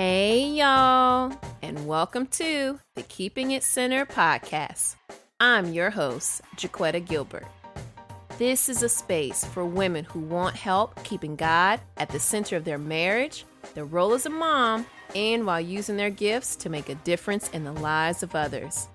Hey, y'all, and welcome to the Keeping It Centered podcast. I'm your host, Jaquetta Gilbert. This is a space for women who want help keeping God at the center of their marriage, their role as a mom, and while using their gifts to make a difference in the lives of others.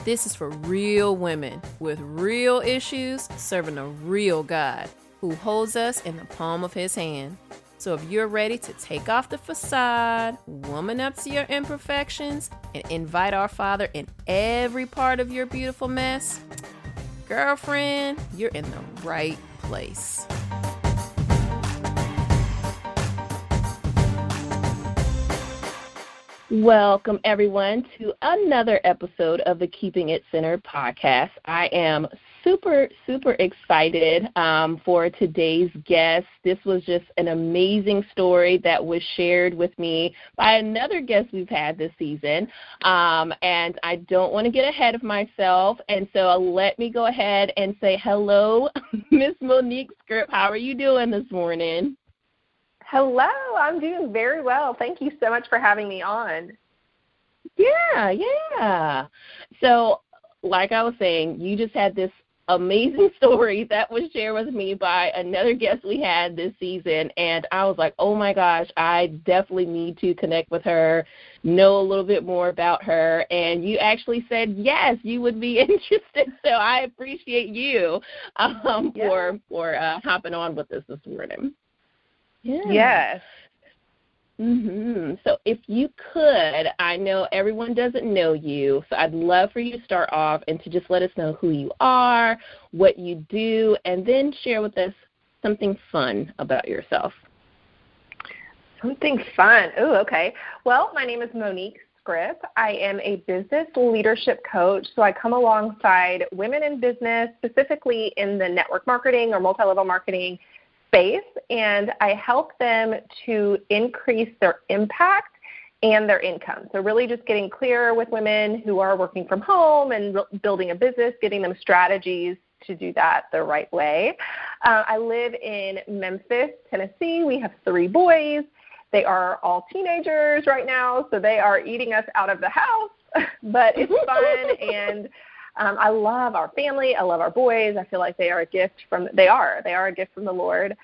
This is for real women with real issues serving a real God who holds us in the palm of his hand. So if you're ready to take off the facade, woman up to your imperfections, and invite our Father in every part of your beautiful mess, girlfriend, you're in the right place. Welcome, everyone, to another episode of the Keeping It Centered podcast. I am super excited for today's guest. This was just an amazing story that was shared with me by another guest we've had this season. And I don't want to get ahead of myself, and so let me go ahead and say hello, Miss Monique Scripp. How are you doing this morning? Hello, I'm doing very well. Thank you so much for having me on. Yeah. So, like I was saying, you just had this amazing story that was shared with me by another guest we had this season, and I was like, oh my gosh, I definitely need to connect with her, know a little bit more about her, and you actually said yes, you would be interested, so I appreciate you for hopping on with us this morning. Yes. So if you could, I know everyone doesn't know you, so I'd love for you to start off and to just let us know who you are, what you do, and then share with us something fun about yourself. Something fun. Oh, okay. Well, my name is Monique Scripp. I am a business leadership coach, so I come alongside women in business, specifically in the network marketing or multi-level marketing space, and I help them to increase their impact and their income. So really just getting clear with women who are working from home and building a business, getting them strategies to do that the right way. I live in Memphis, Tennessee. We have 3 boys. They are all teenagers right now, so they are eating us out of the house, but it's fun, and I love our family. I love our boys. I feel like they are a gift from a gift from the Lord.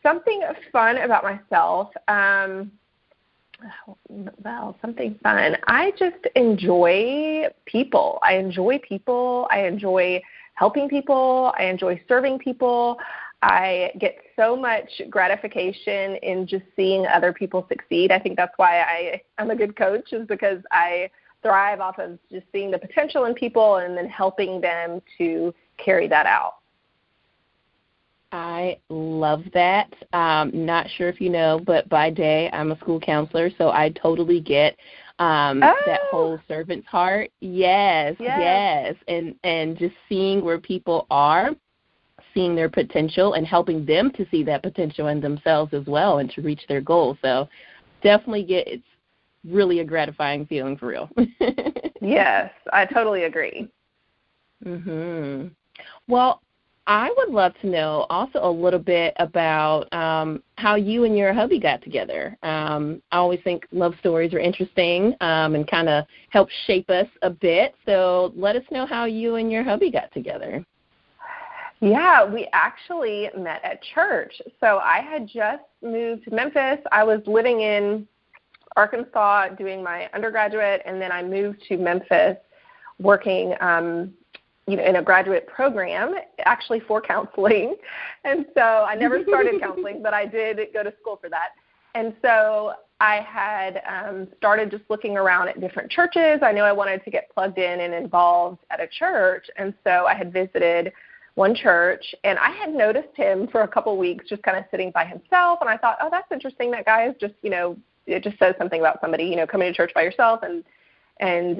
Something fun about myself. Something fun. I just enjoy people. I enjoy helping people. I enjoy serving people. I get so much gratification in just seeing other people succeed. I think that's why I'm a good coach, is because I thrive off of just seeing the potential in people and then helping them to carry that out. I love that. Not sure if you know, but by day I'm a school counselor, so I totally get that whole servant's heart. Yes. And just seeing where people are, seeing their potential and helping them to see that potential in themselves as well and to reach their goals. So definitely it's really a gratifying feeling for real. Yes, I totally agree. Well, I would love to know also a little bit about how you and your hubby got together. I always think love stories are interesting and kind of help shape us a bit. So let us know how you and your hubby got together. Yeah, we actually met at church. So I had just moved to Memphis. I was living in Arkansas doing my undergraduate, and then I moved to Memphis working in a graduate program, actually for counseling. And so I never started counseling, but I did go to school for that. And so I had started just looking around at different churches. I knew I wanted to get plugged in and involved at a church. And so I had visited one church, and I had noticed him for a couple weeks just kind of sitting by himself. And I thought, oh, that's interesting. That guy is just, it just says something about somebody, coming to church by yourself and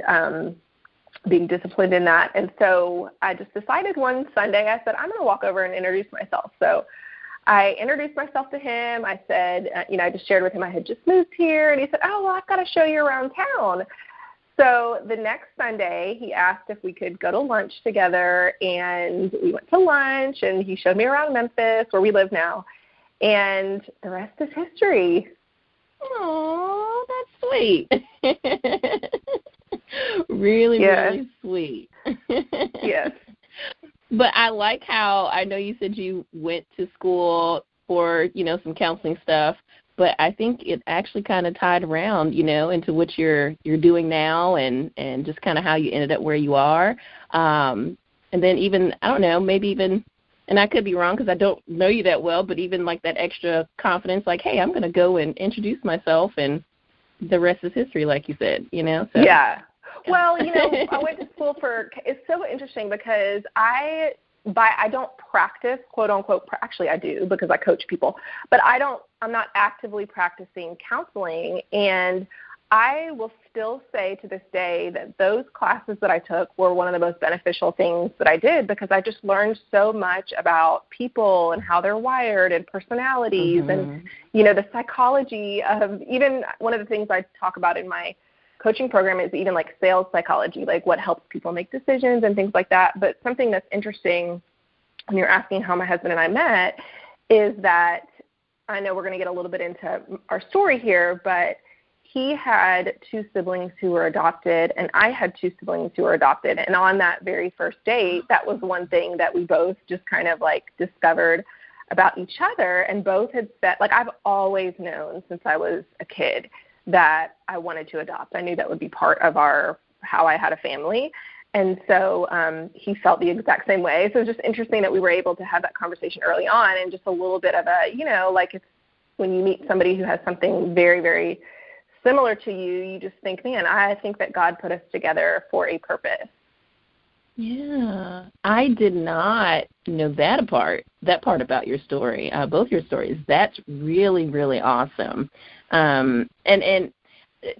being disciplined in that. And so I just decided one Sunday, I said, I'm going to walk over and introduce myself. So I introduced myself to him. I said, I just shared with him I had just moved here. And he said, oh, well, I've got to show you around town. So the next Sunday, he asked if we could go to lunch together, and we went to lunch, and he showed me around Memphis, where we live now, and the rest is history. Oh, that's sweet. Really, really sweet. Yes. But I like how, I know you said you went to school for, some counseling stuff, but I think it actually kind of tied around, into what you're doing now and just kind of how you ended up where you are. And then even, I don't know, maybe even, and I could be wrong because I don't know you that well, but even like that extra confidence, like, hey, I'm going to go and introduce myself, and the rest is history, like you said, So. Yeah. Well, I went to school it's so interesting because I don't practice, quote unquote, actually I do because I coach people, but I'm not actively practicing counseling. And I will still say to this day that those classes that I took were one of the most beneficial things that I did, because I just learned so much about people and how they're wired and personalities and, the psychology of, even one of the things I talk about in my coaching program is even like sales psychology, like what helps people make decisions and things like that. But something that's interesting when you're asking how my husband and I met is that, I know we're going to get a little bit into our story here, but he had 2 siblings who were adopted, and I had 2 siblings who were adopted. And on that very first date, that was one thing that we both just kind of like discovered about each other, and both had said, like, I've always known since I was a kid that I wanted to adopt. I knew that would be part of how I had a family. And so he felt the exact same way. So it was just interesting that we were able to have that conversation early on, and just a little bit of a, like it's when you meet somebody who has something very, very similar to you, you just think, man, I think that God put us together for a purpose. Yeah, I did not know that part about your story, both your stories. That's really, really awesome. And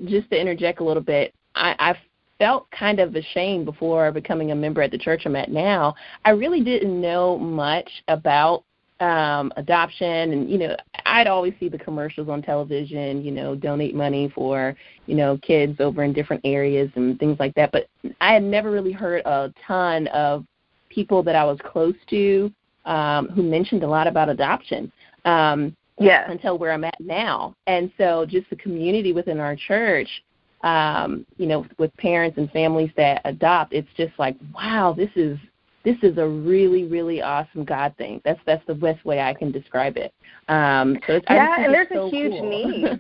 just to interject a little bit, I felt kind of ashamed before becoming a member at the church I'm at now. I really didn't know much about adoption, and I'd always see the commercials on television, donate money for kids over in different areas and things like that, but I had never really heard a ton of people that I was close to who mentioned a lot about adoption until where I'm at now. And so just the community within our church, with parents and families that adopt, it's just like, wow, this is a really, really awesome God thing. That's the best way I can describe it. And there's so a huge cool. need.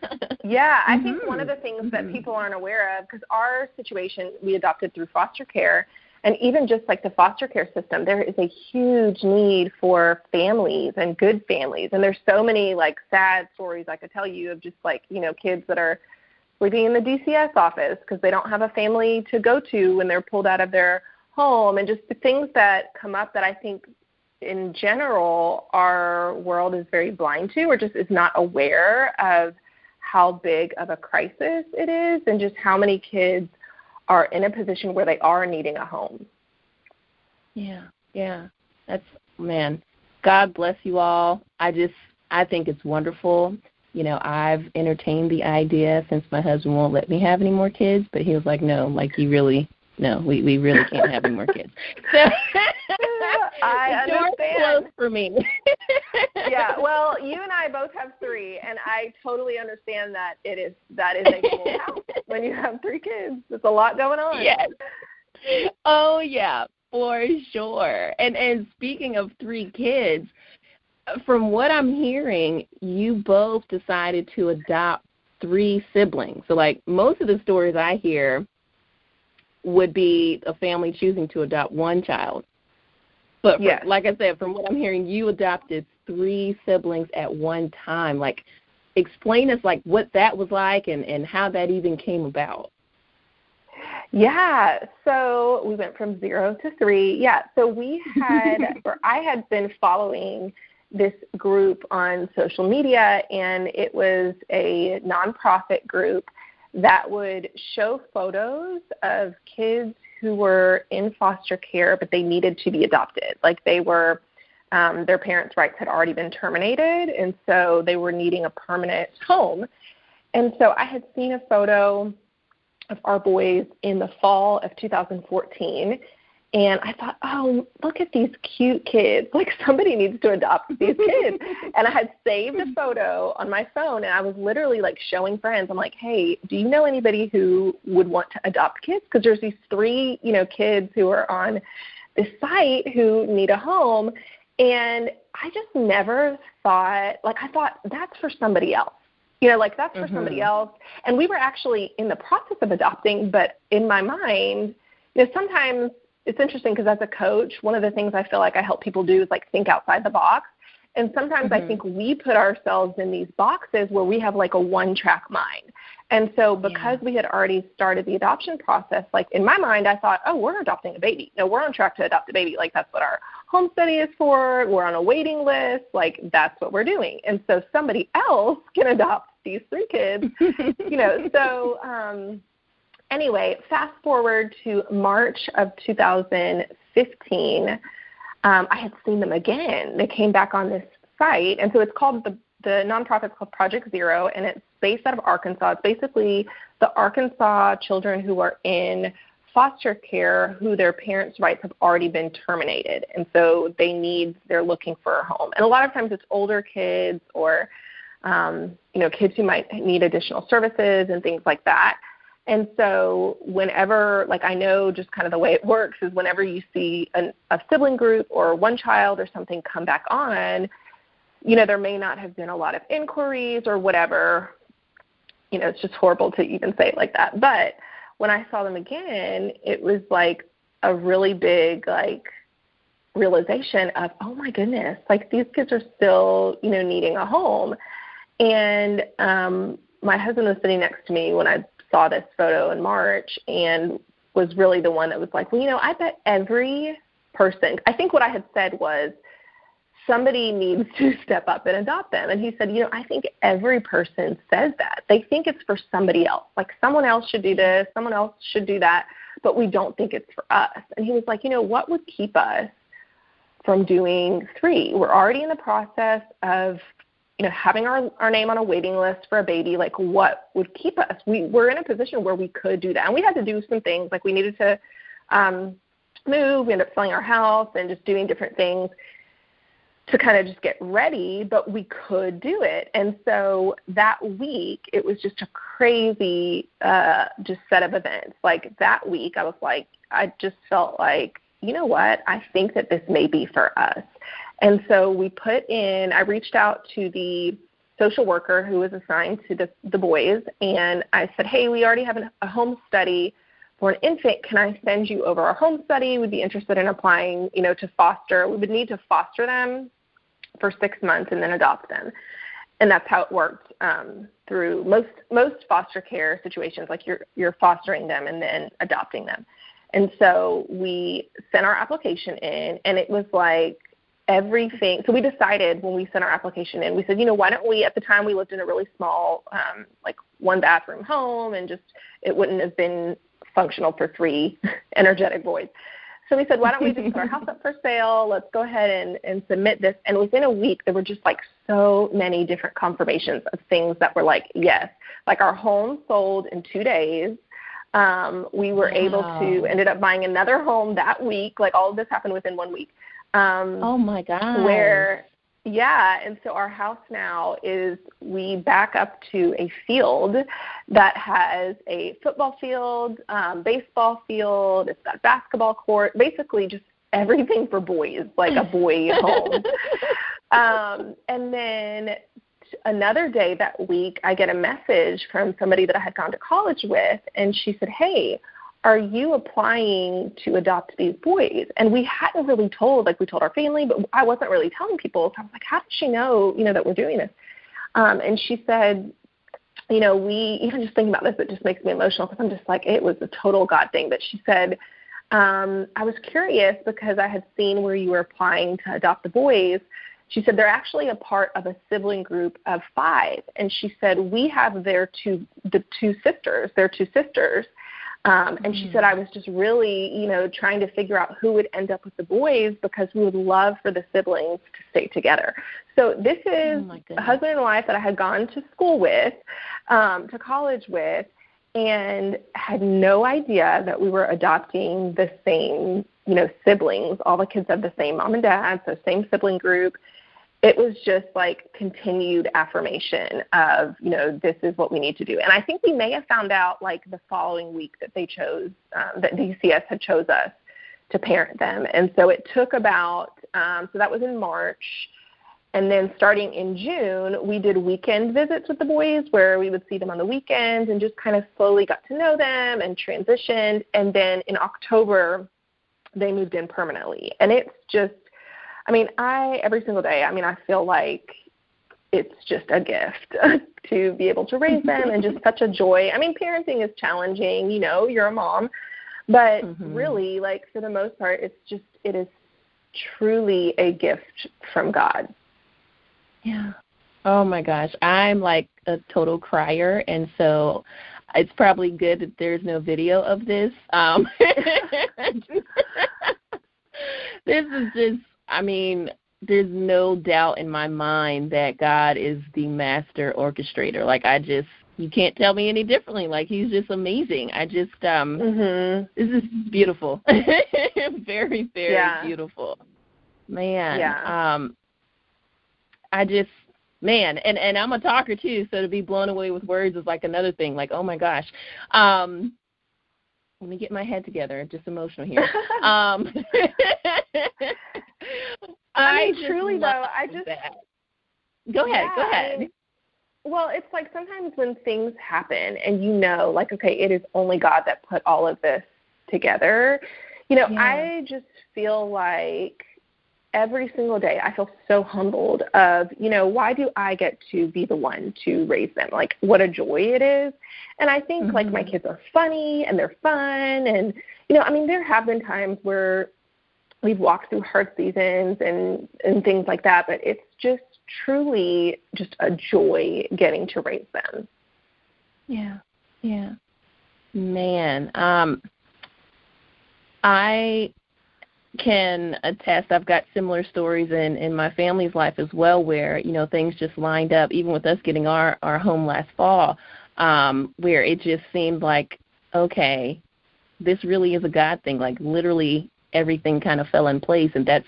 I think one of the things that people aren't aware of, because our situation, we adopted through foster care, and even just like the foster care system, there is a huge need for families and good families. And there's so many like sad stories I could tell you of just like, kids that are sleeping in the DCS office because they don't have a family to go to when they're pulled out of their home, and just the things that come up that I think in general our world is very blind to, or just is not aware of how big of a crisis it is, and just how many kids are in a position where they are needing a home. Yeah. That's, man, God bless you all. I think it's wonderful. I've entertained the idea since my husband won't let me have any more kids, but he was like, no, like we really can't have any more kids. So I understand. Close for me. Yeah, well, you and I both have 3, and I totally understand that that is a full house when you have 3 kids. It's a lot going on. Yes. Oh yeah, for sure. And speaking of 3 kids, from what I'm hearing, you both decided to adopt 3 siblings. So like most of the stories I hear would be a family choosing to adopt 1 child. But like I said, from what I'm hearing, you adopted 3 siblings at one time. Like, explain us like what that was like and how that even came about. Yeah, so we went from 0 to 3. Yeah, so we had, or I had been following this group on social media, and it was a nonprofit group that would show photos of kids who were in foster care, but they needed to be adopted. Like they were, their parents' rights had already been terminated, and so they were needing a permanent home. And so I had seen a photo of our boys in the fall of 2014, And I thought, oh, look at these cute kids. Like, somebody needs to adopt these kids. And I had saved a photo on my phone, and I was literally, like, showing friends. I'm like, hey, do you know anybody who would want to adopt kids? Because there's these 3, kids who are on this site who need a home. And I just never thought, I thought that's for somebody else. That's for somebody else. And we were actually in the process of adopting, but in my mind, sometimes it's interesting because as a coach, one of the things I feel like I help people do is, think outside the box. And sometimes I think we put ourselves in these boxes where we have, a one-track mind. And so because we had already started the adoption process, in my mind, I thought, oh, we're adopting a baby. No, we're on track to adopt a baby. That's what our home study is for. We're on a waiting list. That's what we're doing. And so somebody else can adopt these 3 kids, So anyway, fast forward to March of 2015, I had seen them again. They came back on this site. And so it's called the nonprofit's called Project Zero, and it's based out of Arkansas. It's basically the Arkansas children who are in foster care who their parents' rights have already been terminated. And so they're looking for a home. And a lot of times it's older kids or, kids who might need additional services and things like that. And so whenever, I know just kind of the way it works is whenever you see a sibling group or one child or something come back on, there may not have been a lot of inquiries or whatever. It's just horrible to even say it like that. But when I saw them again, it was a really big, realization of, oh my goodness, these kids are still, needing a home. And my husband was sitting next to me when I saw this photo in March and was really the one that was like, well, I bet every person, I think what I had said was, somebody needs to step up and adopt them. And he said, I think every person says that. They think it's for somebody else. Someone else should do this, someone else should do that, but we don't think it's for us. And he was like, what would keep us from doing 3? We're already in the process of, having our name on a waiting list for a baby. What would keep us? We're in a position where we could do that. And we had to do some things. We needed to move. We ended up selling our house and just doing different things to kind of just get ready, but we could do it. And so that week, it was just a crazy just set of events. That week, I was I just felt you know what, I think that this may be for us. And so I reached out to the social worker who was assigned to the boys, and I said, hey, we already have a home study for an infant. Can I send you over our home study? We'd be interested in applying, to foster. We would need to foster them for 6 months and then adopt them. And that's how it worked through most foster care situations. You're fostering them and then adopting them. And so we sent our application in, and it was everything. So we decided when we sent our application in, we said, why don't we, at the time we lived in a really small, 1-bathroom home, and just it wouldn't have been functional for 3 energetic boys. So we said, why don't we just put our house up for sale? Let's go ahead and submit this. And within a week, there were just so many different confirmations of things that were yes. Our home sold in 2 days. We were able to, ended up buying another home that week. All of this happened within 1 week. Oh my God. And so our house now we back up to a field that has a football field, baseball field, it's got basketball court, basically just everything for boys, a boy home. And then another day that week, I get a message from somebody that I had gone to college with, and she said, hey, are you applying to adopt these boys? And we hadn't really told, we told our family, but I wasn't really telling people. So I was like, how does she know, that we're doing this? And she said, we, even just thinking about this, it just makes me emotional because I'm just it was a total God thing. But she said, I was curious because I had seen where you were applying to adopt the boys. She said, they're actually a part of a sibling group of 5. And she said, we have their two sisters. And she said, I was just really, trying to figure out who would end up with the boys because we would love for the siblings to stay together. So this is a husband and wife that I had gone to school with, to college with, and had no idea that we were adopting the same, siblings. All the kids have the same mom and dad, so same sibling group. It was just like continued affirmation of, this is what we need to do. And I think we may have found out like the following week that they chose, that DCS had chose us to parent them. And so it took about, so that was in March. And then starting in June, we did weekend visits with the boys where we would see them on the weekends and just kind of slowly got to know them and transitioned. And then in October, they moved in permanently. And it's just, every single day, I feel like it's just a gift to be able to raise them and just such a joy. Parenting is challenging, you're a mom, but really, like, for the most part, it is truly a gift from God. Yeah. Oh, my gosh. I'm like a total crier, and so it's probably good that there's no video of this. This is just, there's no doubt in my mind that God is the master orchestrator. Like, you can't tell me any differently. Like, he's just amazing. This is beautiful. Very, very beautiful. Man. Yeah. And I'm a talker too, so to be blown away with words is like another thing. Like, oh my gosh. Let me get my head together. I'm just emotional here. Truly though, Go ahead. Well, it's like sometimes when things happen and like, okay, it is only God that put all of this together. I just feel like every single day I feel so humbled of, why do I get to be the one to raise them? Like, what a joy it is. And I think, like, my kids are funny and they're fun. And, there have been times where we've walked through hard seasons and things like that, but it's just truly just a joy getting to raise them. Yeah. Man, I can attest. I've got similar stories in my family's life as well where, things just lined up, even with us getting our home last fall, where it just seemed like, okay, this really is a God thing. Like, literally everything kind of fell in place, and that's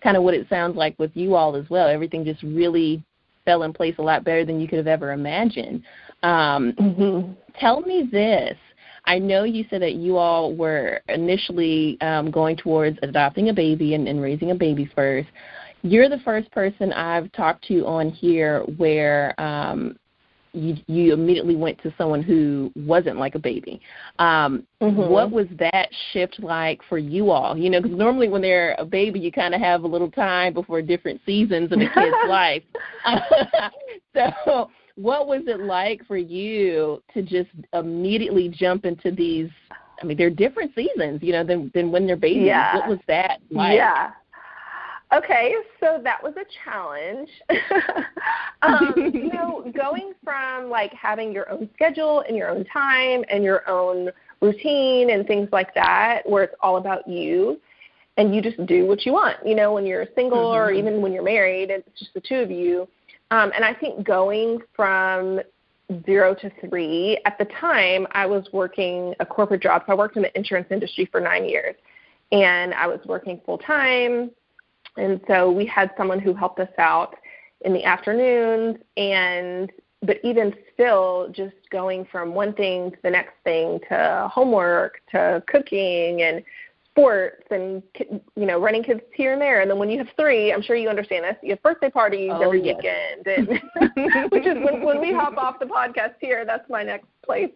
kind of what it sounds like with you all as well. Everything just really fell in place a lot better than you could have ever imagined. Tell me this. I know you said that you all were initially going towards adopting a baby and raising a baby first. You're the first person I've talked to on here where you immediately went to someone who wasn't like a baby. What was that shift like for you all? Because normally when they're a baby, you kind of have a little time before different seasons of a kid's life. So what was it like for you to just immediately jump into these, they're different seasons, than when they're babies. Yeah. What was that like? Yeah. Okay, so that was a challenge. Going from, like, having your own schedule and your own time and your own routine and things like that, where it's all about you and you just do what you want, when you're single or even when you're married, it's just the two of you. And I think going from 0 to 3, at the time I was working a corporate job. So I worked in the insurance industry for 9 years, and I was working full-time. And so we had someone who helped us out in the afternoons, but even still, just going from one thing to the next thing, to homework, to cooking and sports and, running kids here and there. And then when you have 3, I'm sure you understand this, you have birthday parties every weekend. And which is when we hop off the podcast here, that's my next place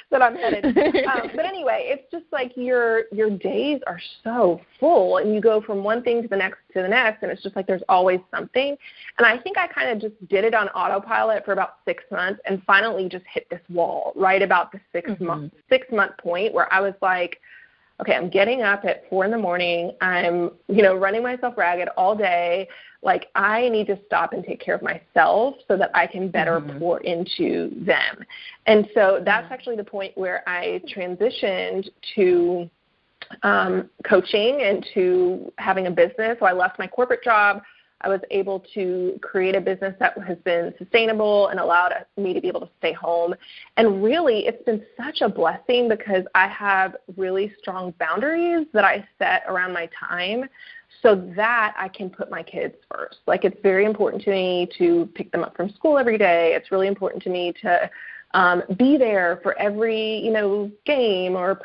that I'm headed. But anyway, it's just like your days are so full, and you go from one thing to the next, and it's just like there's always something. And I think I kind of just did it on autopilot for about 6 months, and finally just hit this wall right about the 6-month point where I was like, okay, I'm getting up at 4 a.m. I'm, running myself ragged all day. Like, I need to stop and take care of myself so that I can better pour into them. And so that's actually the point where I transitioned to coaching and to having a business. So I left my corporate job. I was able to create a business that has been sustainable and allowed me to be able to stay home. And really, it's been such a blessing because I have really strong boundaries that I set around my time so that I can put my kids first. Like, it's very important to me to pick them up from school every day. It's really important to me to be there for every, game or,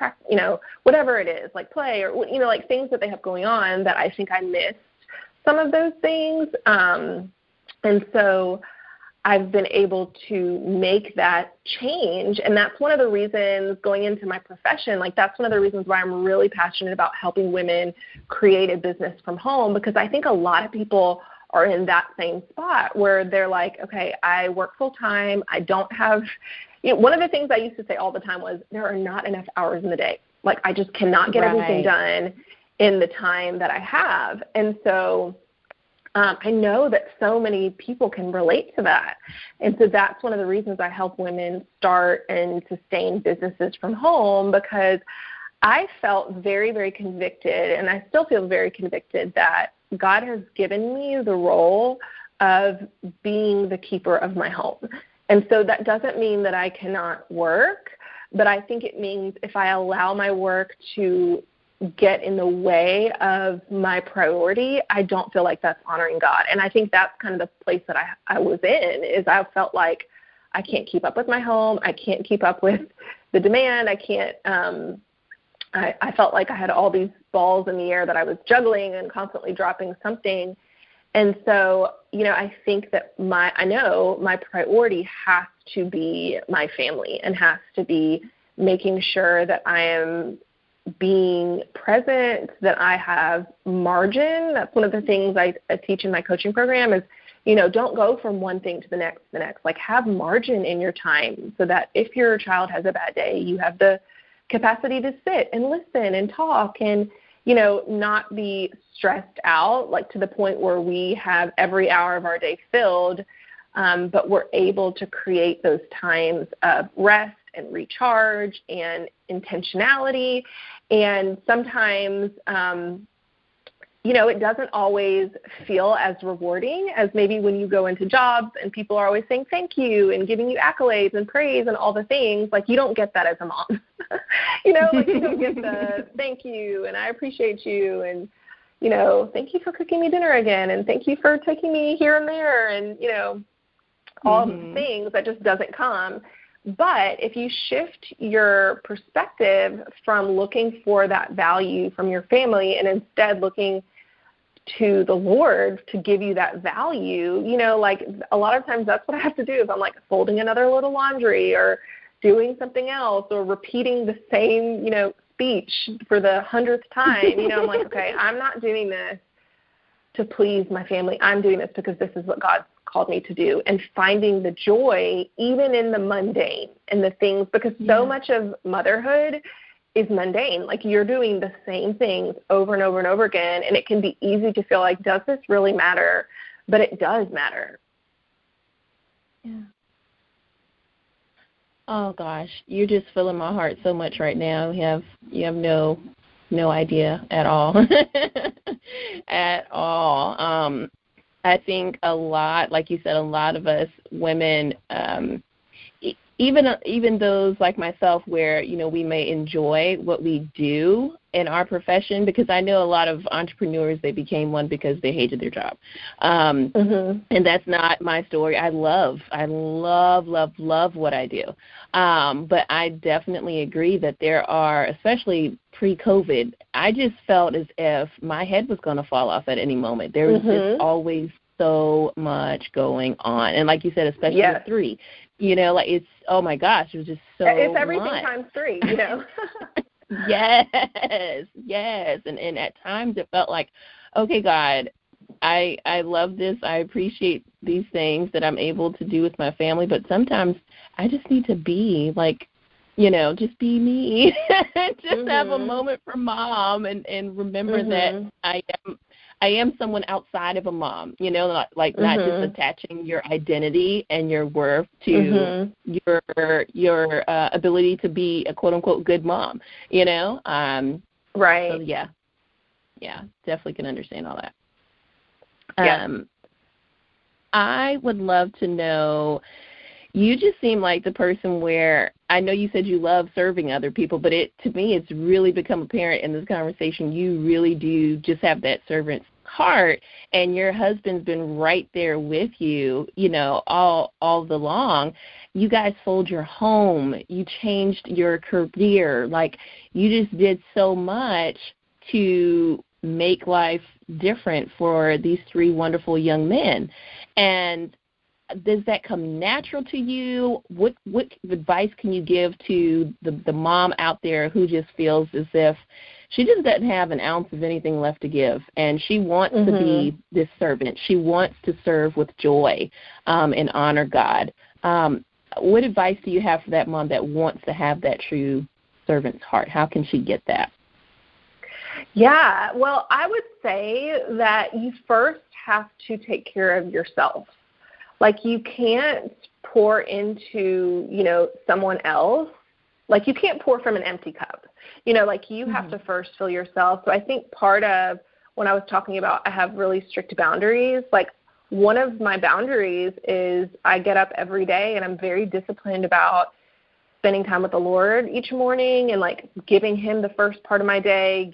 whatever it is, like play or, like things that they have going on that I think I missed some of those things. And so I've been able to make that change. And that's one of the reasons going into my profession, like that's one of the reasons why I'm really passionate about helping women create a business from home, because I think a lot of people are in that same spot where they're like, okay, I work full time. I don't have, one of the things I used to say all the time was there are not enough hours in the day. Like, I just cannot get everything done in the time that I have. And so I know that so many people can relate to that. And so that's one of the reasons I help women start and sustain businesses from home, because I felt very, very convicted, and I still feel very convicted that God has given me the role of being the keeper of my home. And so that doesn't mean that I cannot work, but I think it means if I allow my work to get in the way of my priority, I don't feel like that's honoring God. And I think that's kind of the place that I was in, is I felt like I can't keep up with my home. I can't keep up with the demand. I can't, I felt like I had all these balls in the air that I was juggling and constantly dropping something. And so, I think that I know my priority has to be my family and has to be making sure that I am being present, that I have margin. That's one of the things I teach in my coaching program is, don't go from one thing to the next. Like, have margin in your time so that if your child has a bad day, you have the capacity to sit and listen and talk and, not be stressed out, like to the point where we have every hour of our day filled, but we're able to create those times of rest and recharge and intentionality. And sometimes, it doesn't always feel as rewarding as maybe when you go into jobs and people are always saying thank you and giving you accolades and praise and all the things. Like, you don't get that as a mom. You don't get the thank you and I appreciate you and, thank you for cooking me dinner again and thank you for taking me here and there and, all the things that just doesn't come. But if you shift your perspective from looking for that value from your family and instead looking to the Lord to give you that value, like a lot of times that's what I have to do if I'm like folding another little laundry or doing something else or repeating the same, speech for the 100th time. I'm like, okay, I'm not doing this to please my family. I'm doing this because this is what God's called me to do, and finding the joy even in the mundane and the things, because so much of motherhood is mundane. Like, you're doing the same things over and over and over again, and it can be easy to feel like, does this really matter? But it does matter. Yeah. Oh gosh, you're just filling my heart so much right now. You have no idea at all. At all. I think a lot, like you said, a lot of us women, even those like myself where, we may enjoy what we do in our profession, because I know a lot of entrepreneurs, they became one because they hated their job. And that's not my story. I love what I do. But I definitely agree that there are, especially pre-COVID, I just felt as if my head was going to fall off at any moment. There was just always so much going on. And like you said, especially with 3, like it's, oh my gosh, it was just so it's everything much. times 3, Yes. And at times it felt like, okay, God, I love this. I appreciate these things that I'm able to do with my family, but sometimes I just need to be like, just be me. Just have a moment for mom and remember that I am someone outside of a mom, not just attaching your identity and your worth to your ability to be a quote-unquote good mom, Right. So, yeah, definitely can understand all that. Yes. I would love to know, you just seem like the person where, I know you said you love serving other people, but to me it's really become apparent in this conversation you really do just have that servant's heart, and your husband's been right there with you, all along. You guys sold your home, you changed your career, like you just did so much to make life different for these three wonderful young men. And does that come natural to you? What advice can you give to the mom out there who just feels as if she just doesn't have an ounce of anything left to give, and she wants to be this servant. She wants to serve with joy and honor God. What advice do you have for that mom that wants to have that true servant's heart? How can she get that? Yeah, well, I would say that you first have to take care of yourself. Like, you can't pour into, someone else. Like, you can't pour from an empty cup. Like, you have to first fill yourself. So I think part of when I was talking about I have really strict boundaries, like, one of my boundaries is I get up every day and I'm very disciplined about spending time with the Lord each morning and, like, giving him the first part of my day,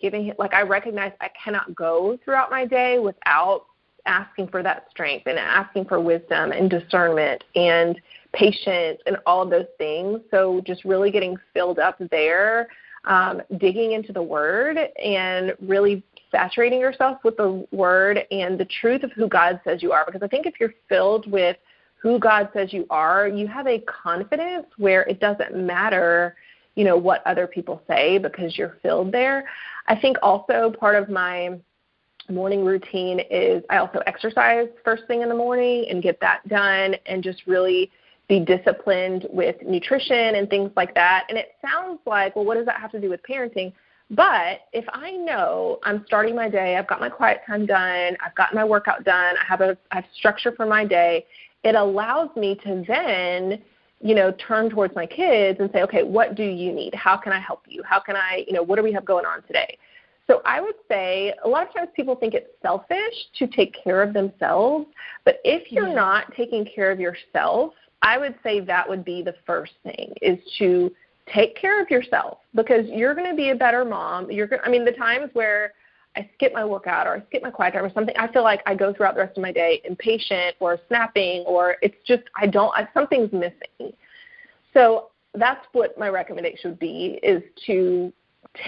I recognize I cannot go throughout my day without asking for that strength and asking for wisdom and discernment and patience and all of those things. So just really getting filled up there, digging into the Word and really saturating yourself with the Word and the truth of who God says you are. Because I think if you're filled with who God says you are, you have a confidence where it doesn't matter, what other people say, because you're filled there. I think also part of my morning routine is I also exercise first thing in the morning and get that done and just really be disciplined with nutrition and things like that. And it sounds like, well, what does that have to do with parenting? But if I know I'm starting my day, I've got my quiet time done, I've gotten my workout done, I have structure for my day, it allows me to then, turn towards my kids and say, okay, what do you need? How can I help you? How can I, what do we have going on today? So I would say a lot of times people think it's selfish to take care of themselves, but if you're not taking care of yourself, I would say that would be the first thing, is to take care of yourself, because you're going to be a better mom. The times where I skip my workout or I skip my quiet time or something, I feel like I go throughout the rest of my day impatient or snapping, or it's just something's missing. So that's what my recommendation would be, is to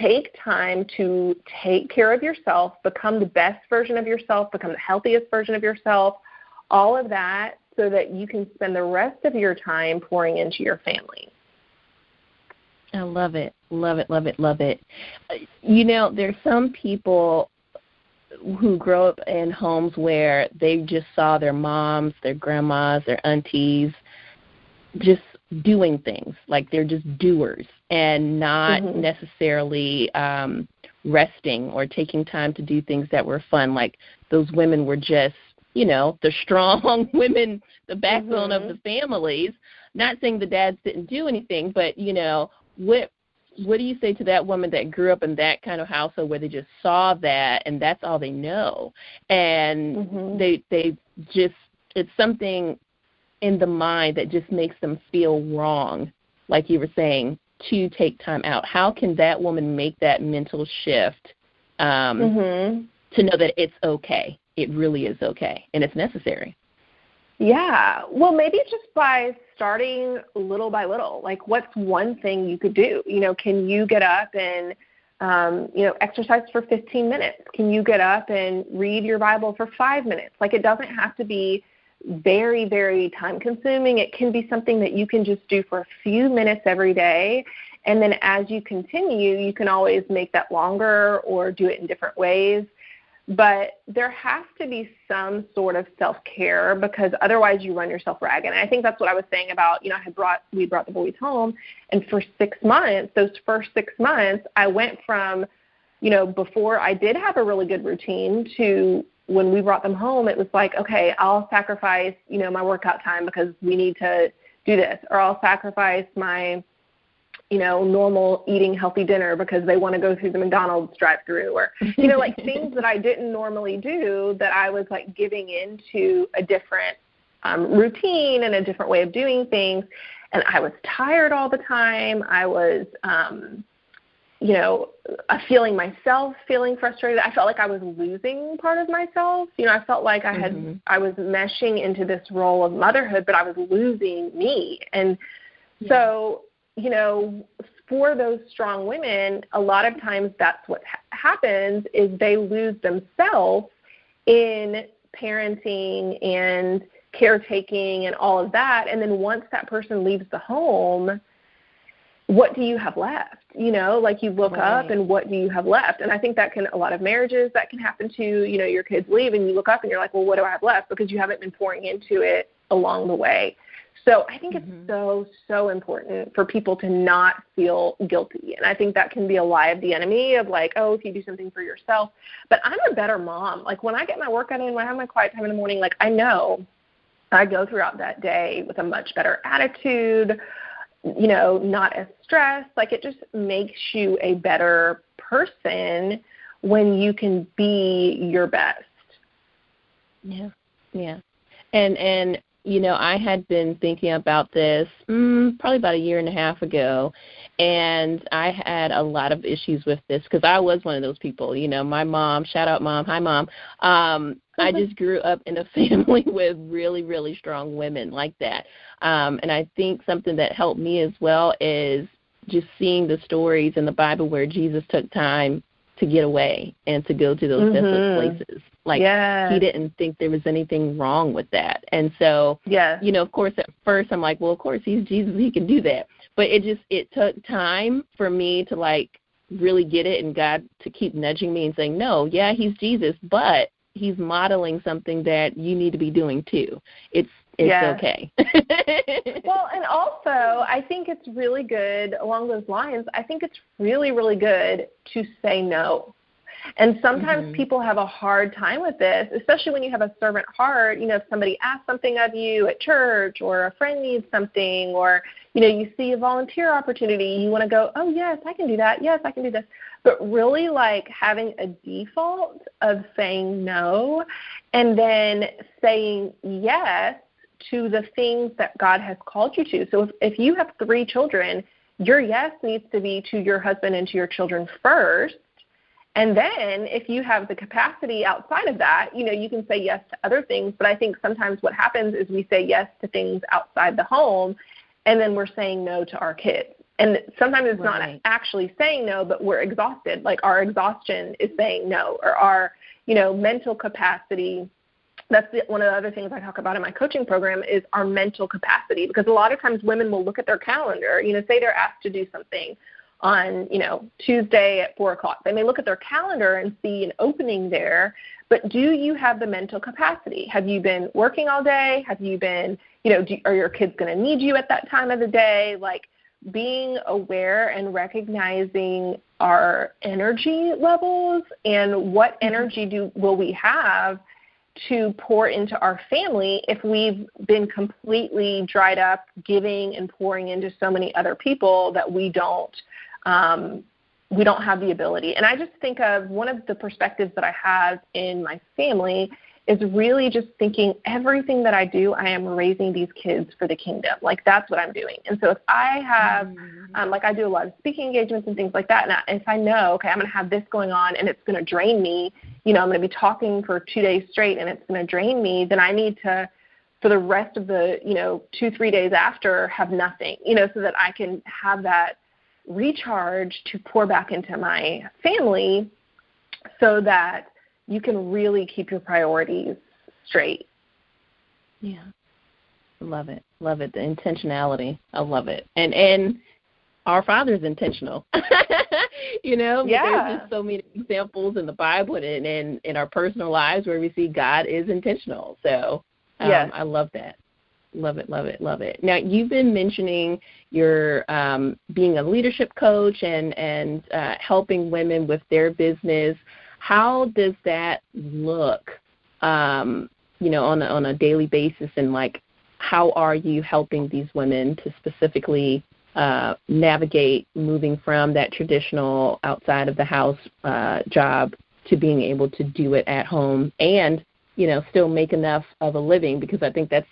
take time to take care of yourself, become the best version of yourself, become the healthiest version of yourself, all of that, so that you can spend the rest of your time pouring into your family. I love it, love it, love it, love it. There's some people who grow up in homes where they just saw their moms, their grandmas, their aunties just doing things, like they're just doers and not necessarily resting or taking time to do things that were fun. Like, those women were just, the strong women, the backbone of the families. Not saying the dads didn't do anything, but, what do you say to that woman that grew up in that kind of household where they just saw that and that's all they know? And they just, it's something in the mind that just makes them feel wrong, like you were saying, to take time out. How can that woman make that mental shift to know that it's okay? It really is okay, and it's necessary. Yeah. Well, maybe just by starting little by little. Like, what's one thing you could do? Can you get up and, exercise for 15 minutes? Can you get up and read your Bible for 5 minutes? Like, it doesn't have to be very, very time-consuming. It can be something that you can just do for a few minutes every day. And then as you continue, you can always make that longer or do it in different ways. But there has to be some sort of self-care, because otherwise you run yourself ragged. And I think that's what I was saying about, we brought the boys home, and for 6 months, those first 6 months, I went from, before I did have a really good routine to when we brought them home, it was like, okay, I'll sacrifice, my workout time because we need to do this, or I'll sacrifice my normal eating healthy dinner because they want to go through the McDonald's drive-through, or, like things that I didn't normally do, that I was like giving into a different routine and a different way of doing things. And I was tired all the time. I was, feeling frustrated. I felt like I was losing part of myself. I felt like I was meshing into this role of motherhood, but I was losing me. And so, for those strong women, a lot of times that's what happens, is they lose themselves in parenting and caretaking and all of that. And then once that person leaves the home, what do you have left? Like you look up and what do you have left? And I think that a lot of marriages, that can happen too. Your kids leave and you look up and you're like, well, what do I have left? Because you haven't been pouring into it along the way. So I think it's so, so important for people to not feel guilty. And I think that can be a lie of the enemy of like, oh, if you do something for yourself. But I'm a better mom. Like when I get my workout in, when I have my quiet time in the morning, like I know I go throughout that day with a much better attitude, not as stressed. Like it just makes you a better person when you can be your best. Yeah. And I had been thinking about this probably about a year and a half ago, and I had a lot of issues with this because I was one of those people. My mom, shout out Mom, hi Mom, I just grew up in a family with really, really strong women like that. And I think something that helped me as well is just seeing the stories in the Bible where Jesus took time to get away and to go to those desolate places. Like he didn't think there was anything wrong with that. And so, of course, at first I'm like, well, of course, he's Jesus. He can do that. But it took time for me to like really get it, and God to keep nudging me and saying, no, he's Jesus, but he's modeling something that you need to be doing too. It's okay. Well, and also I think it's really good along those lines. I think it's really, really good to say no. And sometimes people have a hard time with this, especially when you have a servant heart. If somebody asks something of you at church, or a friend needs something, or, you see a volunteer opportunity, you want to go, oh, yes, I can do that. Yes, I can do this. But really like having a default of saying no and then saying yes to the things that God has called you to. So if you have 3 children, your yes needs to be to your husband and to your children first. And then if you have the capacity outside of that, you can say yes to other things. But I think sometimes what happens is we say yes to things outside the home, and then we're saying no to our kids. And sometimes it's not actually saying no, but we're exhausted. Like our exhaustion is saying no, or our, mental capacity. That's one of the other things I talk about in my coaching program is our mental capacity, because a lot of times women will look at their calendar, say they're asked to do something on, Tuesday at 4:00. They may look at their calendar and see an opening there, but do you have the mental capacity? Have you been working all day? Have you been, are your kids going to need you at that time of the day? Like being aware and recognizing our energy levels and what energy will we have to pour into our family if we've been completely dried up giving and pouring into so many other people that we don't have the ability. And I just think of one of the perspectives that I have in my family is really just thinking everything that I do, I am raising these kids for the kingdom. Like that's what I'm doing. And so if I have, like I do a lot of speaking engagements and things like that, and if I know, okay, I'm going to have this going on and it's going to drain me, I'm going to be talking for 2 days straight and it's going to drain me, then I need to, for the rest of the, 2-3 days after, have nothing, so that I can have that recharge to pour back into my family so that you can really keep your priorities straight. Yeah. Love it. Love it. The intentionality. I love it. And our Father's intentional. There's just so many examples in the Bible and in our personal lives where we see God is intentional. So I love that. Love it, love it, love it. Now, you've been mentioning your being a leadership coach and helping women with their business. How does that look, on a daily basis, and like how are you helping these women to specifically navigate moving from that traditional outside of the house job to being able to do it at home and, still make enough of a living, because I think that's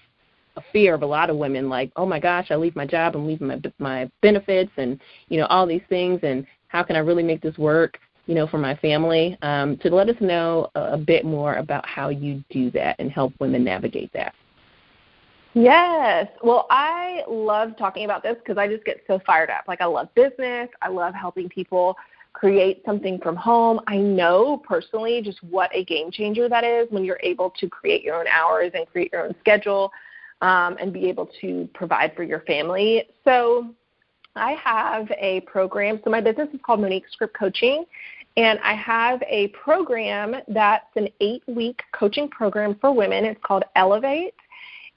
a fear of a lot of women, like, oh my gosh, I leave my job and leave my benefits and, all these things, and how can I really make this work, for my family? To let us know a bit more about how you do that and help women navigate that. Yes. Well, I love talking about this because I just get so fired up. Like, I love business. I love helping people create something from home. I know personally just what a game changer that is when you're able to create your own hours and create your own schedule and be able to provide for your family. So I have a program. So my business is called Monique Script Coaching, and I have a program that's an 8-week coaching program for women. It's called Elevate.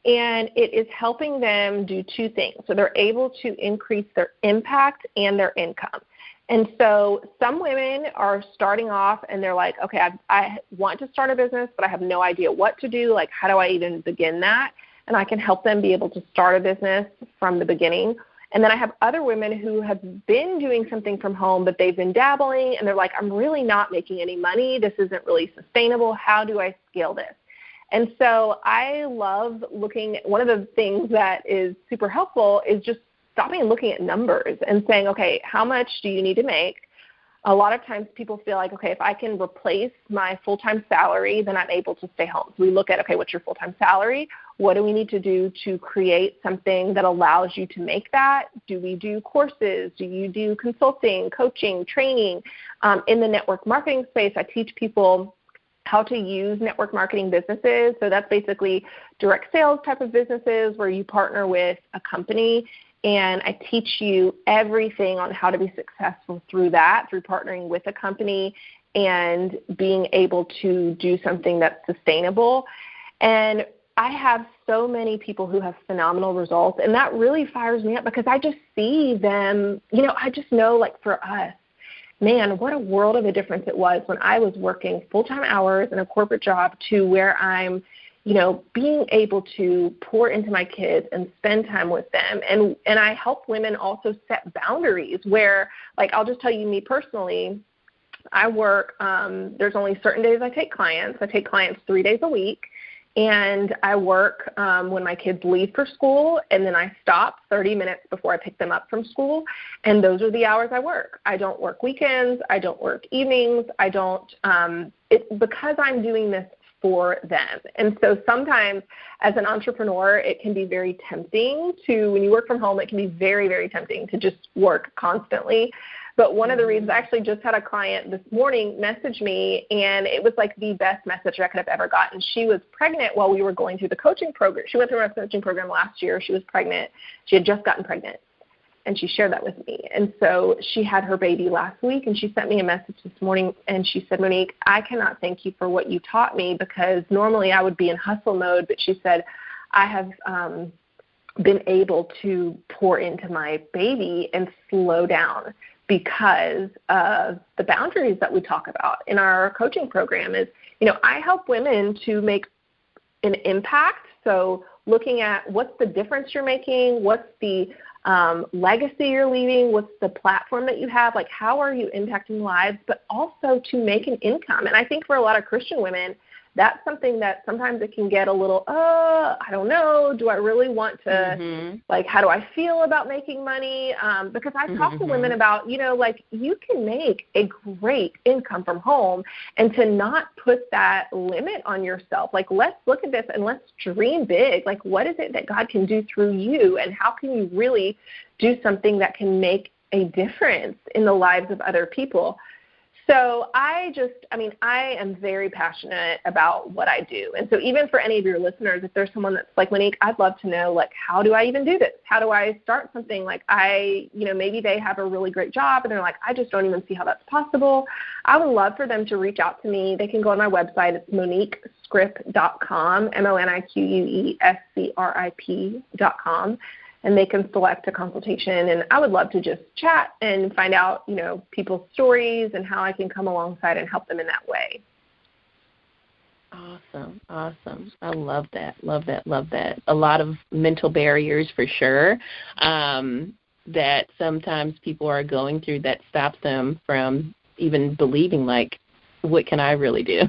And it is helping them do two things. So they're able to increase their impact and their income. And so some women are starting off and they're like, okay, I want to start a business, but I have no idea what to do. Like, how do I even begin that? And I can help them be able to start a business from the beginning. And then I have other women who have been doing something from home, but they've been dabbling, and they're like, I'm really not making any money. This isn't really sustainable. How do I scale this? And so I love looking – one of the things that is super helpful is just stopping and looking at numbers and saying, okay, how much do you need to make? A lot of times people feel like, okay, if I can replace my full-time salary, then I'm able to stay home. So we look at, okay, what's your full-time salary? What do we need to do to create something that allows you to make that? Do we do courses? Do you do consulting, coaching, training? In the network marketing space, I teach people how to use network marketing businesses. So that's basically direct sales type of businesses where you partner with a company, and I teach you everything on how to be successful through that, through partnering with a company and being able to do something that's sustainable. And I have so many people who have phenomenal results, and that really fires me up because I just see them, I just know, like, for us, man, what a world of a difference it was when I was working full-time hours in a corporate job to where I'm, being able to pour into my kids and spend time with them. And I help women also set boundaries where, like, I'll just tell you, me personally, I work, there's only certain days I take clients. I take clients 3 days a week. And I work when my kids leave for school, and then I stop 30 minutes before I pick them up from school, and those are the hours I work. I don't work weekends. I don't work evenings. I don't because I'm doing this for them. And so sometimes as an entrepreneur, it can be very tempting when you work from home, it can be very, very tempting to just work constantly. But one of the reasons, I actually just had a client this morning message me, and it was like the best message I could have ever gotten. She was pregnant while we were going through the coaching program. She went through our coaching program last year. She was pregnant. She had just gotten pregnant, and she shared that with me. And so she had her baby last week, and she sent me a message this morning, and she said, Monique, I cannot thank you for what you taught me, because normally I would be in hustle mode, but she said, I have been able to pour into my baby and slow down because of the boundaries that we talk about in our coaching program. Is, I help women to make an impact. So looking at what's the difference you're making, what's the legacy you're leaving, what's the platform that you have, like how are you impacting lives, but also to make an income. And I think for a lot of Christian women, that's something that sometimes it can get a little, I don't know, do I really want to, like, how do I feel about making money? Because I talk to women about, like, you can make a great income from home, and to not put that limit on yourself. Like, let's look at this and let's dream big. Like, what is it that God can do through you, and how can you really do something that can make a difference in the lives of other people? So I am very passionate about what I do. And so even for any of your listeners, if there's someone that's like, Monique, I'd love to know, like, how do I even do this? How do I start something? Like, maybe they have a really great job and they're like, I just don't even see how that's possible. I would love for them to reach out to me. They can go on my website. It's moniquescript.com, MoniqueScrip.com. And they can select a consultation. And I would love to just chat and find out, people's stories and how I can come alongside and help them in that way. Awesome. I love that. A lot of mental barriers for sure. that sometimes people are going through that stops them from even believing, like, what can I really do?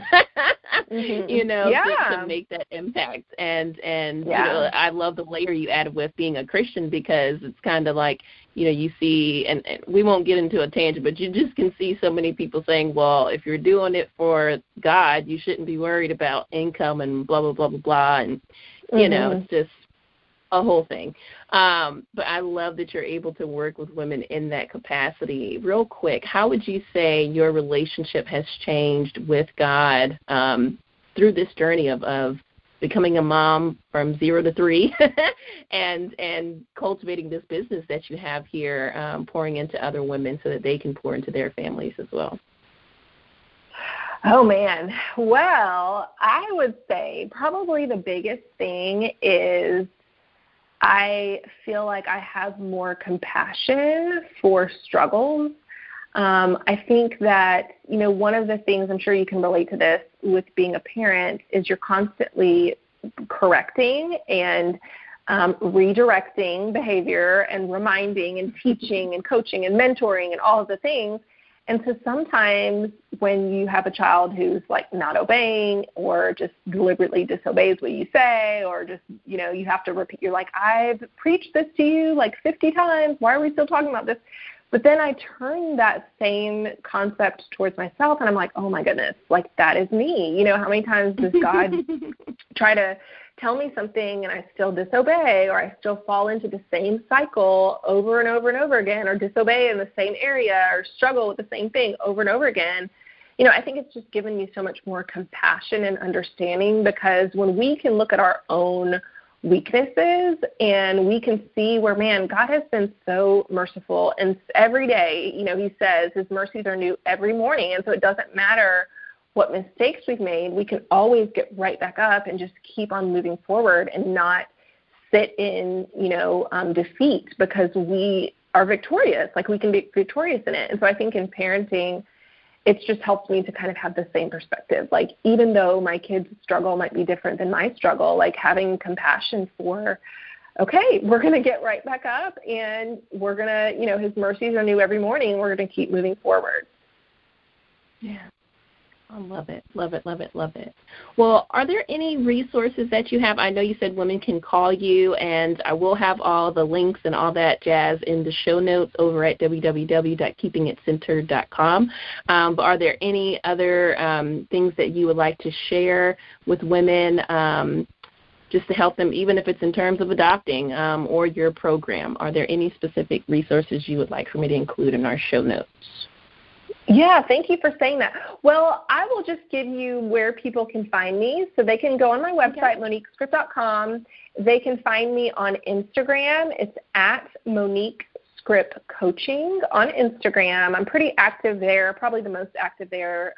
To make that impact. And I love the layer you added with being a Christian, because it's kind of like, you see, and we won't get into a tangent, but you just can see so many people saying, well, if you're doing it for God, you shouldn't be worried about income and blah, blah, blah, blah, blah. And, it's just a whole thing. But I love that you're able to work with women in that capacity. Real quick, how would you say your relationship has changed with God through this journey of becoming a mom from 0 to 3 and cultivating this business that you have here, pouring into other women so that they can pour into their families as well? Oh, man. Well, I would say probably the biggest thing is I feel like I have more compassion for struggles. I think that, one of the things, I'm sure you can relate to this with being a parent, is you're constantly correcting and redirecting behavior and reminding and teaching and coaching and mentoring and all of the things. And so sometimes when you have a child who's like not obeying or just deliberately disobeys what you say, or just, you have to repeat, you're like, I've preached this to you like 50 times. Why are we still talking about this? But then I turn that same concept towards myself, and I'm like, oh my goodness, like that is me. How many times does God try to tell me something and I still disobey, or I still fall into the same cycle over and over and over again, or disobey in the same area, or struggle with the same thing over and over again? I think it's just given me so much more compassion and understanding, because when we can look at our own weaknesses and we can see where, man, God has been so merciful, and every day, he says his mercies are new every morning. And so it doesn't matter what mistakes we've made, we can always get right back up and just keep on moving forward and not sit in, defeat, because we are victorious. Like, we can be victorious in it. And so I think in parenting, it's just helped me to kind of have the same perspective. Like, even though my kids' struggle might be different than my struggle, like having compassion for, okay, we're going to get right back up, and we're going to, his mercies are new every morning, and we're going to keep moving forward. Yeah. I love it, love it, love it, love it. Well, are there any resources that you have? I know you said women can call you, and I will have all the links and all that jazz in the show notes over at www.keepingitcentered.com. But are there any other things that you would like to share with women just to help them, even if it's in terms of adopting or your program? Are there any specific resources you would like for me to include in our show notes? Yeah, thank you for saying that. Well, I will just give you where people can find me. So they can go on my website, MoniqueScrip.com. They can find me on Instagram. It's at Monique Scrip Coaching on Instagram. I'm pretty active there, probably the most active there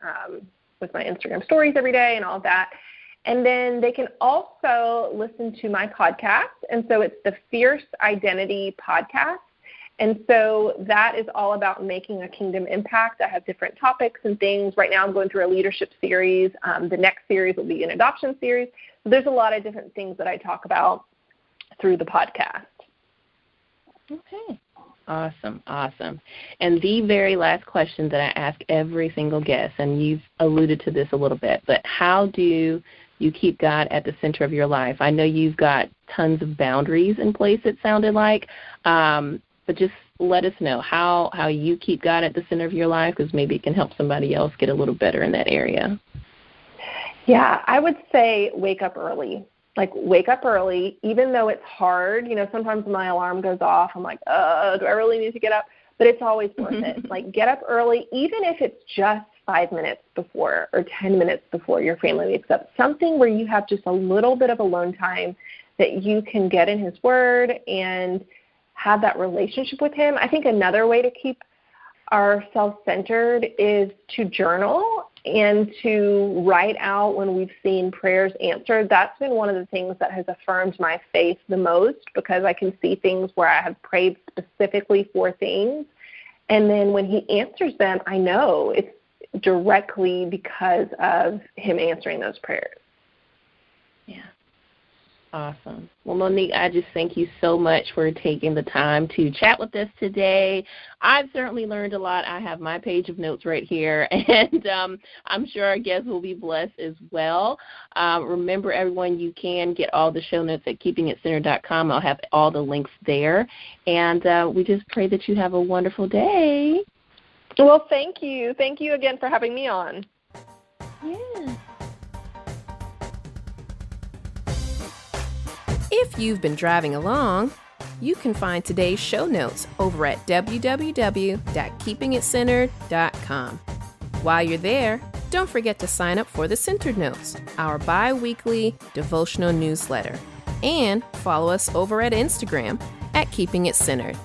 with my Instagram stories every day and all of that. And then they can also listen to my podcast. And so it's the Fierce Identity Podcast. And so that is all about making a kingdom impact. I have different topics and things. Right now I'm going through a leadership series. The next series will be an adoption series. So there's a lot of different things that I talk about through the podcast. Okay. Awesome, awesome. And the very last question that I ask every single guest, and you've alluded to this a little bit, but how do you keep God at the center of your life? I know you've got tons of boundaries in place, it sounded like. But just let us know how you keep God at the center of your life, because maybe it can help somebody else get a little better in that area. Yeah, I would say wake up early. Like, wake up early, even though it's hard. Sometimes my alarm goes off. I'm like, do I really need to get up? But it's always worth it. Like, get up early, even if it's just 5 minutes before or 10 minutes before your family wakes up. Something where you have just a little bit of alone time that you can get in his word and have that relationship with him. I think another way to keep ourselves centered is to journal and to write out when we've seen prayers answered. That's been one of the things that has affirmed my faith the most, because I can see things where I have prayed specifically for things, and then when he answers them, I know it's directly because of him answering those prayers. Yeah. Awesome. Well, Monique, I just thank you so much for taking the time to chat with us today. I've certainly learned a lot. I have my page of notes right here, and I'm sure our guests will be blessed as well. Remember, everyone, you can get all the show notes at keepingitcentered.com. I'll have all the links there, and we just pray that you have a wonderful day. Well, thank you. Thank you again for having me on. Yeah. If you've been driving along, you can find today's show notes over at www.keepingitcentered.com. While you're there, don't forget to sign up for the Centered Notes, our bi-weekly devotional newsletter, and follow us over at Instagram at Keeping It Centered.